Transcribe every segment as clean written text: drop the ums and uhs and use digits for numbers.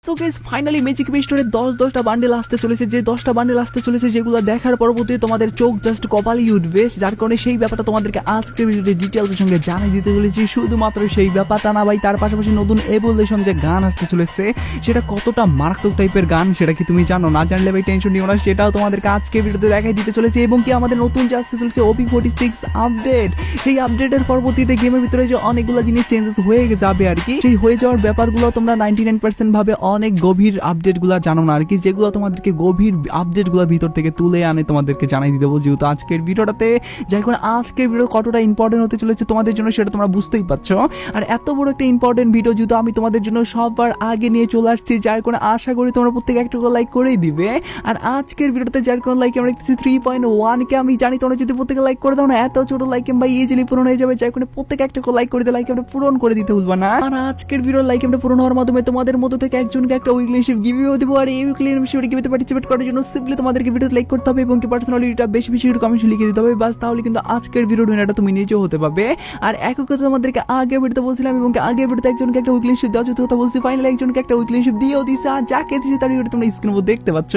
So guys finally magic স্টোরে 10টা bundle আসতে চলেছে, যে 10টা বান্ডেল আসতে চলেছে যেগুলো দেখার পরবর্তীতে তোমাদের চোখ জাস্ট কপালই উঠবে, যার কারণে সেই ব্যাপারটা তোমাদেরকে আজকের ভিডিওতে ডিটেইলসের সঙ্গে জানিয়ে দিতে চলেছি। শুধুমাত্র সেই ব্যাপারটা না ভাই, তার পাশাপাশি নতুন এভলিউশন যে গান আসতে চলেছে সেটা কতটা মারাত্মক টাইপের গান সেটা কি তুমি জানো? না জানলে ভাই টেনশন নিও না, সেটাও তোমাদেরকে আজকে ভিডিওতে দেখাই দিতে চলেছে। এবং কি আমাদের নতুন যে আসতে চলেছে OP46 আপডেট, সেই আপডেটের পরবর্তীতে গেমের ভিতরে যে অনেকগুলো জিনিস চেঞ্জেস হয়ে যাবে আর কি, সেই হয়ে যাওয়ার ব্যাপারগুলো তোমরা 99% ভাবে অনেক গভীর আপডেটগুলো জানো না আর কি, যেগুলো তোমাদেরকে গভীর আপডেটগুলোর ভিতর থেকে তুলে আনে তোমাদেরকে জানাই দিয়ে দেবো। যেহেতু আজকের ভিডিওটাতে যাই করে আজকের ভিডিও কতটা ইম্পর্টেন্ট হতে চলেছে তোমাদের জন্য সেটা তোমরা বুঝতেই পারছো। আর এত বড় একটা ইম্পর্টেন্ট ভিডিও যেহেতু আমি তোমাদের জন্য সবার আগে নিয়ে চলে আসছি, যার কারণে আশা করি তোমরা প্রত্যেকে একটা করে লাইক করেই দিবে। আর আজকের ভিডিওতে যার কারণে লাইক আমরা দেখতেছি 3.1 কে, আমি জানি তোমরা যদি প্রত্যেকে লাইক করে দাও না, এত ছোট লাইক ভাই ইজিলি পূরণ হয়ে যাবে, যার কারণে প্রত্যেকে একটা করে লাইক করে দিতে, লাইক আমরা পূরণ করে দিতে ভুলবা না। আর আজকের ভিডিও লাইক আমরা পূরণ হওয়ার মাধ্যমে তোমাদের মধ্য থেকে একজনকে একটা উইকলি শিপ গিভও দেবো। আর এই উইকলি শিপে গিভতে পার্টিসিপেট করার জন্য সিম্পলি তোমাদেরকে ভিডিওতে লাইক করতে হবে এবং কি পার্সোনালি এটা বেশি বেশি কমেন্ট লিখে দিতে হবে, বাস তাহলে কিন্তু আজকের ভিডিও উইনারটা তুমি নিজেও হতে পারবে। আর একই কথা তোমাদেরকে আগে ভিডিওতে বলছিলাম এবং কি আগে ভিডিওতে একজনকে একটা উইকলি শিপ দেওয়ার কথা বলছি, ফাইনালি একজনকে একটা উইকলি শিপ দিয়েও দিছে। আর যাকে দিছে তার ভিডিও তোমরা স্ক্রিনের উপর দেখতে পাচ্ছ,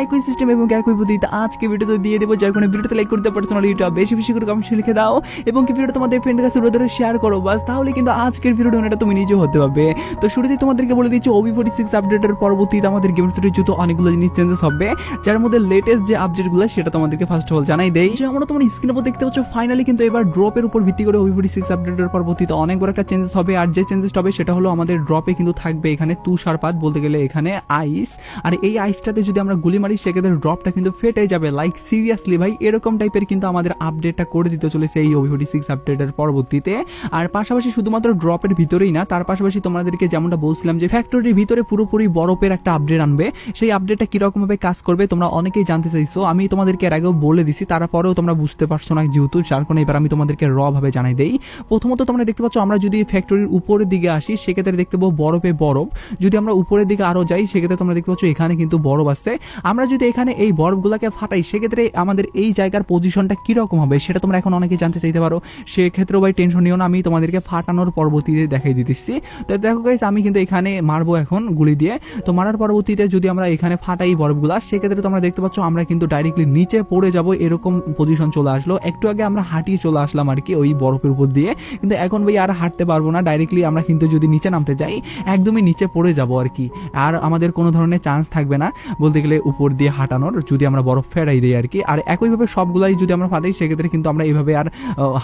একই সিস্টেম এবং একই পদ্ধতিতে আজকে ভিডিওতে দিয়ে দেবো, যার কারণে ভিডিওতে লাইক করতে পার্সোনালি এটা বেশি বেশি করে কমেন্ট লিখে দাও এবং কি ভিডিও তোমাদের ফ্রেন্ডের কাছে ধরে শেয়ার করো, বাস তাহলে কিন্তু আজকের ভিডিও উইনারটা তুমি নিজেও হতে পারবে। তো শুরুতেই তোমাদেরকে বলে দিচ্ছি OP46 আপডেটের পরবর্তীতে আমাদের গেমের ভিতরে যত অনেকগুলো জিনিস চেঞ্জেস হবে, যার মধ্যে লেটেস্ট যে আপডেটগুলো সেটা তোমাদেরকে ফার্স্ট অফ অল জানাই দেই। যে আমরা তোমার স্ক্রিনের উপর দেখতে পাচ্ছ ফাইনালি কিন্তু এবার ড্রপের উপর ভিত্তি করে OP46 আপডেটের পরবর্তীতে অনেক বড় একটা চেঞ্জেস হবে। আর যে চেঞ্জেস হবে সেটা হলো আমাদের ড্রপে কিন্তু থাকবে এখানে তুষারপাত, বলতে গেলে এখানে আইস। আর এই আইসটাতে যদি আমরা গুলি মারি সেক্ষেত্রে ড্রপটা কিন্তু ফেটে যাবে, লাইক সিরিয়াসলি ভাই এরকম টাইপের কিন্তু আমাদের আপডেটটা করে দিতে চলেছে এই OP46 আপডেটের পরবর্তীতে। আর পাশাপাশি শুধুমাত্র ড্রপের ভিতরেই না, তার পাশাপাশি তোমাদেরকে যেমনটা বলছিলাম যে ফ্যাক্টরির ভিতরে পুরোপুরি বরফের একটা আপডেট আনবে, সেই আপডেটটা কিরকম ভাবে কাজ করবে তোমরা অনেকেই জানতে চাইছো, আমি তোমাদেরকে এর আগেও বলে দিছি, তারপরেও তোমরা বুঝতে পারছো না যেহেতু, যার কারণে এবার আমি তোমাদেরকে র ভাবে জানাই দেই। প্রথমত তোমরা দেখতে পাচ্ছ আমরা যদি ফ্যাক্টরির উপরের দিকে আসি সেক্ষেত্রে দেখতে পাবো বরফে বরফ, যদি আমরা উপরের দিকে আরো যাই সেক্ষেত্রে তোমরা দেখতে পাচ্ছ এখানে কিন্তু বরফ আসছে। আমরা যদি এখানে এই বরফগুলোকে ফাটাই সেক্ষেত্রে আমাদের এই জায়গার পজিশনটা কিরকম হবে সেটা তোমরা এখন অনেকেই জানতে চাইতে পারো, সেক্ষেত্রেও ভাই টেনশন নিও না, আমি তোমাদেরকে ফাটানোর পরবর্তীতে দেখাই দিতেছি। তো দেখো গাইস আমি কিন্তু এখানে মারবো এখন গুলি দিয়ে, তো মারার পরবর্তীতে যদি আমরা এখানে ফাটাই বরফগুলা সেক্ষেত্রে তোমরা দেখতে পাচ্ছ আমরা কিন্তু ডাইরেক্টলি নিচে পড়ে যাব, এরকম পজিশন চলে আসলো। একটু আগে আমরা হাঁটিয়ে চলে আসলাম আর কি ওই বরফের উপর দিয়ে, কিন্তু এখন ভাই আর হাঁটতে পারবো না, ডাইরেক্টলি আমরা কিন্তু যদি নিচে নামতে যাই একদমই নিচে পড়ে যাব আর কি, আর আমাদের কোনো ধরনের চান্স থাকবে না বলতে গেলে উপর দিয়ে হাঁটানোর, যদি আমরা বরফ ফেরাই দিই আর কি। আর একইভাবে সবগুলাই যদি আমরা ফাটাই সেক্ষেত্রে কিন্তু আমরা এইভাবে আর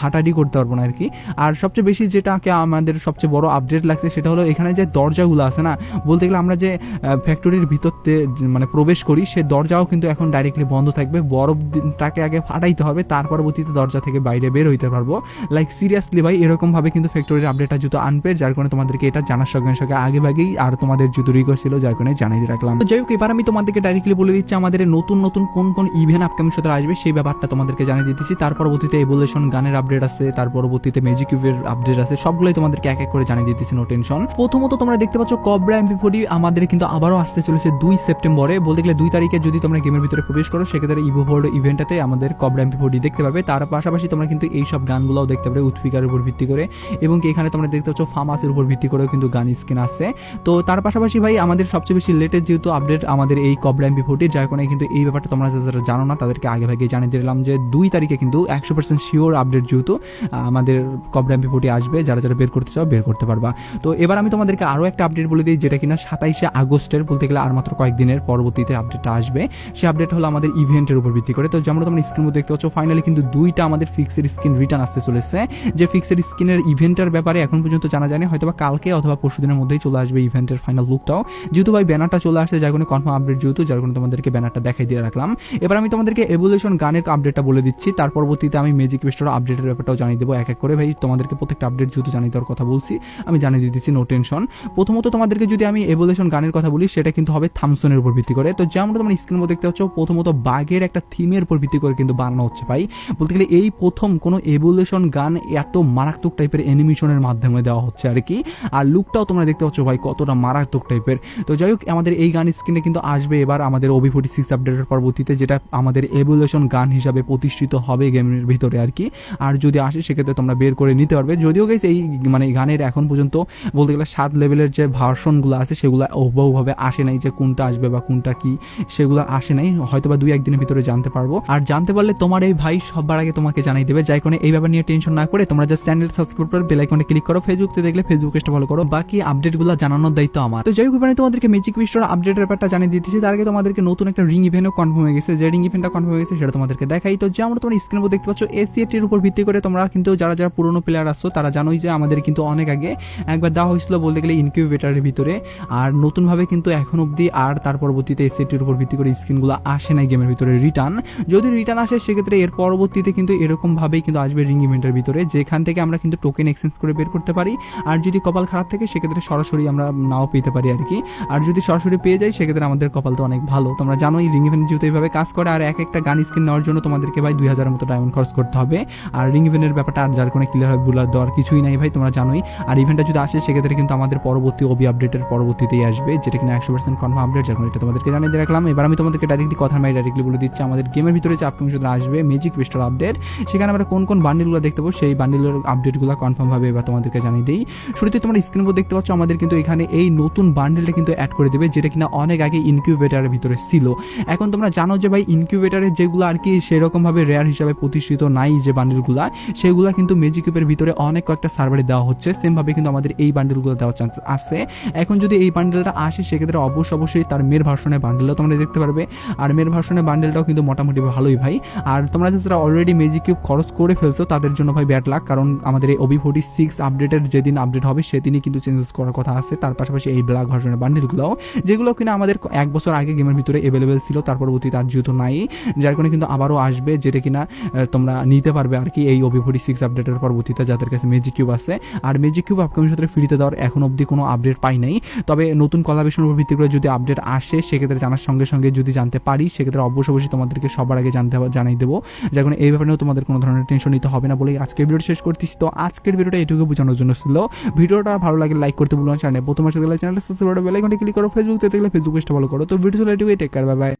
হাঁটাহাঁটি করতে পারবো না আর কি। আর সবচেয়ে বেশি যেটাকে আমাদের সবচেয়ে বড় আপডেট লাগছে সেটা হলো এখানে যে দরজাগুলো আছে না, বলতে গেলে আমরা যে ফ্যাক্টরির ভিতরতে মানে প্রবেশ করি সে দরজাও কিন্তু এখন ডাইরেক্টলি বন্ধ থাকবে, বরফটাকে আগে ফাটাইতে হবে তার পরবর্তীতে দরজা থেকে বাইরে বের হইতে পারবো, লাইক সিরিয়াসলি ভাই এরকম ভাবে কিন্তু ফ্যাক্টরির আপডেটটা যেহেতু আনবে, যার কারণে তোমাদেরকে এটা জানার সঙ্গে সঙ্গে আগে ভাগেই আর তোমাদের যেহেতু রিকোয়েস্ট ছিল যার কারণে জানিয়ে রাখলাম। যাই হোক এবার আমি তোমাদেরকে ডাইরেক্টলি বলে দিচ্ছি আমাদের নতুন নতুন কোন কোন ইভেন্ট আপকামিং সাথে আসবে সেই ব্যাপারটা তোমাদেরকে জানিয়ে দিতেছি। তার পরবর্তীতে এভলিউশন গানের আপডেট আছে, তার পরবর্তীতে ম্যাজিক কিউবের আপডেট আছে, সবগুলোই তোমাদেরকে এক এক করে জানিয়ে দিতেছি, নো টেনশন। প্রথমত তোমরা দেখতে পাচ্ছ কবরা MP40 আমাদের কিন্তু আবারও আসতে চলেছে 2 সেপ্টেম্বরে, বলতে গেলে 2 তারিখে যদি তোমরা গেমের ভিতরে প্রবেশ করো সেক্ষেত্রে ইভোভোর্ড ইভেন্টটাতে আমাদের কবরা MP40 দেখতে পাবে। তার পাশাপাশি তোমরা কিন্তু এই সব গানগুলোও দেখতে পাবে উৎফিকার উপর ভিত্তি করে, এবং কি এখানে তোমরা দেখতে পাচ্ছ ফার্মাসের উপর ভিত্তি করেও কিন্তু গান স্কিন আছে। তো তার পাশাপাশি ভাই আমাদের সবচেয়ে বেশি লেটেস্ট যেহেতু আপডেট আমাদের এই কবরা MP40, যার কারণে কিন্তু এই ব্যাপারটা তোমরা যারা জানো না তাদেরকে আগে ভাগে জানিয়ে দিলাম যে 2 তারিখে কিন্তু 100% শিওর আপডেট যেহেতু আমাদের কবরা MP40 আসবে, যারা যারা বের করতে চাও বের করতে পারবা। তো এবার আমি তোমাদেরকে আরো একটা আপডেট বলে দিই, যেটা কিনা 27শে আগস্টের, বলতে গেলে আর মাত্র কয়েকদিনের পরবর্তীতে আপডেটটা আসবে। সেই আপডেট হলো আমাদের ইভেন্টের উপর ভিত্তি করে। তো যেমন তোমরা স্ক্রিন দেখতে পাচ্ছ ফাইনালি কিন্তু 2টা আমাদের ফিক্সের স্কিন রিটার্ন আসতে চলেছে, যে ফিক্সের স্কিনের ইভেন্টের ব্যাপারে এখন পর্যন্ত জানা যায়নি, হয়তো বা কালকে অথবা পরশুদিনের মধ্যেই চলে আসবে ইভেন্টের ফাইনাল লুকটাও, যেহেতু ভাই ব্যানারটা চলে আসছে যার কারণে কনফার্ম আপডেট যেহেতু, যার কারণে তোমাদেরকে ব্যানারটা দেখাই দিয়ে রাখলাম। এবার আমি তোমাদেরকে এভলিউশন গানের আপডেটটা বলে দিচ্ছি, তার পরবর্তীতে আমি ম্যাজিক স্টোর আপডেটের ব্যাপারটাও জানিয়ে দেবো এক এক করে। ভাই তোমাদেরকে প্রত্যেকটা আপডেট যেহেতু জানিয়ে দেওয়ার কথা বলছি আমি জানিয়ে দিতেছি, নো টেনশন। প্রথমত তোমাদেরকে যদি আমি এভলিউশন গানের কথা বলি সেটা কিন্তু হবে থামসনের উপর ভিত্তি করে। তো যেমন তোমরা স্ক্রিনের মধ্যে দেখতে পাচ্ছ প্রথমত বাঘের একটা থিমের উপর ভিত্তি করে কিন্তু বানানো হচ্ছে ভাই, বলতে গেলে এই প্রথম কোনো এভলিউশন গান এত মারাত্মক টাইপের অ্যানিমেশনের মাধ্যমে দেওয়া হচ্ছে আর কি। আর লুকটাও তোমরা দেখতে পাচ্ছ ভাই কতটা মারাত্মক টাইপের। তো যাই হোক আমাদের এই গান স্ক্রিনে কিন্তু আসবে এবার আমাদের OP46 আপডেটের পরবর্তীতে, যেটা আমাদের এভলিউশন গান হিসাবে প্রতিষ্ঠিত হবে গেমের ভিতরে আর কি। আর যদি আসে সেক্ষেত্রে তোমরা বের করে নিতে পারবে, যদিও গাইস এই মানে গানের এখন পর্যন্ত বলতে গেলে 7 লেভেলের যে ভার্সনগুলো আছে সেগুলো হুবহুভাবে আসে নাই, যে কোনটা আসবে বা কোনটা কি সেগুলো আসে নাই, হয়তো বা 2-1 দিনের ভিতরে জানতে পারবো। আর জানতে পারলে তোমার এই ভাই সবার আগে তোমাকে জানাই দেবে। যাই কারণে এই ব্যাপার নিয়ে টেনশন না করে তোমরা জাস্ট চ্যানেল সাবস্ক্রাইব করে বেল আইকনে ক্লিক করো, ফেসবুকে দেখলে ফেসবুক পেজটা ফলো করো, বাকি আপডেটগুলো জানানোর দায়িত্ব আমার। তো যাই হোক এবারে তোমাদেরকে ম্যাজিক বিস্টর আপডেটের ব্যাপারটা জানিয়ে দিতেছি। তার আগে তোমাদেরকে নতুন একটা রিং ইভেন্টও কনফার্ম হয়ে গেছে। যে রিং ইভেন্টটা কনফার্ম হয়ে গেছে সেটা তোমাদেরকে দেখাই। তো যেমন তোমরা স্ক্রিনের উপর দেখতে পাচ্ছ, এসিএটির উপর ভিত্তি করে তোমরা কিন্তু যারা যারা পুরনো প্লেয়ার আসছো তারা জানোই যে আমাদের কিন্তু অনেক আগে একবার দেওয়া হয়েছিল বলতে গেলে ইনকিউবেটারের ভিতরে, আর নতুনভাবে কিন্তু এখন অবধি আর তার পরবর্তীতে এসিএটির উপর ভিত্তি করে স্কিনগুলো আসে নাই গেমের ভিতরে রিটার্ন। যদি রিটার্ন আসে সেক্ষেত্রে এর পরবর্তীতে কিন্তু এরকম ভাবেই কিন্তু আসবে রিং ইভেন্টের ভিতরে, যেখান থেকে আমরা কিন্তু টোকেন এক্সচেঞ্জ করে বের করতে পারি। আর যদি কপাল খারাপ থাকে সেক্ষেত্রে সরাসরি আমরা নাও পেতে পারি আর কি। আর যদি সরাসরি পেয়ে যাই সেক্ষেত্রে আমাদের কপাল তো অনেক ভালো। তোমরা জানোই রিং ইভেন্ট যেহেতু এইভাবে কাজ করে, আর এক একটা গান স্কিন নেওয়ার জন্য তোমাদেরকে ভাই 2000-এর মতো ডায়মন্ড খরচ করতে হবে। আর রিং ইভেন্টের ব্যাপারটা আর যার কোনো ক্লিয়ার হয় বুলার দেওয়ার কিছুই নাই ভাই, তোমরা জানোই। আর ইভেন্টটা যদি আসে সেক্ষেত্রে কিন্তু আমাদের পরবর্তী ওবি আপডেটের পরবর্তীতেই আসবে, যেটা কিনা 100% কনফার্ম আপডেট, যার এটা তোমাদেরকে জানিয়ে দিয়ে রাখলাম। এবার আমি তোমাদেরকে ডাইরেক্টলি কথা আমি ডাইরেক্টলি বলে দিচ্ছি আমাদের গেমের ভিতরে যে আপকামিং শুধু আসবে ম্যাজিক বিস্টর আপডেট, সেখানে আমরা কোন কোন বান্ডিলগুলো দেখতে পাবো সেই বান্ডিলের আপডেটগুলো কনফার্ম ভাবে এবার তোমাদেরকে জানিয়ে দিই। শুরুতে তোমরা স্ক্রিনের উপর দেখতে পাচ্ছ আমাদের কিন্তু এখানে এই নতুন বান্ডিলটা কিন্তু অ্যাড করে দেবে, যেটা কিনা অনেক আগে ইনকিউবেটারের ভিতরে ছিল। এখন তোমরা জানো যে ভাই ইনকিউবেটারের যেগুলো আর কি সেরকম ভাবে রেয়ার হিসাবে প্রতিষ্ঠিত নাই যে বান্ডিলগুলো, সেগুলো কিন্তু ম্যাজিক কিউবের ভিতরে অনেক কয়েকটা সার্ভারে দেওয়া হচ্ছে। সেম ভাবে কিন্তু আমাদের এই বান্ডিলগুলো দেওয়ার চান্স আছে। এখন যদি এই বান্ডেলটা আসে সেক্ষেত্রে অবশ্যই তার মেয়ের ভার্সনের বান্ডেলটাও তোমরা দেখতে পারবে। আর মেয়ের ভার্সনের বান্ডেলটাও কিন্তু মোটামুটি ভালোই ভাই। আর তোমরা যারা অলরেডি ম্যাজিক কিউব খরচ করে ফেলছো তাদের জন্য ভাই ব্যাড লাক, কারণ আমাদের এই OB46 আপডেটের যেদিন আপডেট হবে সেদিনই কিন্তু চেঞ্জেস করার কথা আছে। তার পাশাপাশি এই ব্ল্যাক ভার্সনের বান্ডেলগুলো যেগুলো কিনা আমাদের 1 বছর আগে গেমের ভিতরে অ্যাভেলেবেল ছিল, তার পরবর্তীতে আর যেহেতু নাই, যার কারণে কিন্তু আবারও আসবে, যেটা কিনা তোমরা নিতে পারবে আর কি এই OB46 আপডেটের পরবর্তীতে যাদের কাছে ম্যাজিক কিউব আছে। আর ম্যাজিক কিউব আপকামিং সূত্রে ফ্রিতে দেওয়ার এখন অবধি কোনো আপডেট পাই নাই, তবে নতুন কোলাবরেশনের উপর ভিত্তি করে যদি আপডেট আসে সেক্ষেত্রে জানার সঙ্গে সঙ্গে যদি জানতে পারি সেক্ষেত্রে অবশ্যই তোমাদেরকে সবার আগে জানাই দেবো। যার কারণে এই ব্যাপারেও তোমাদের কোনো ধরনের টেনশন নিতে হবে না বলেই আজকের ভিডিওটা শেষ করতেছি। তো আজকের ভিডিওটা এটুকু বোঝানোর জন্য ছিল। ভিডিওটা ভালো লাগে লাইক করতে ভুলো না, চ্যানেল প্রথম আসতে গেলে চ্যানেলটা সাবস্ক্রাইব করে বেল আইকনটা ক্লিক করো, ফেসবুক দেখলে ফেসবুক পেজটা ফলো করো। তো ভিডিও এটুকুই, টেক কেয়ার, বাই বাই।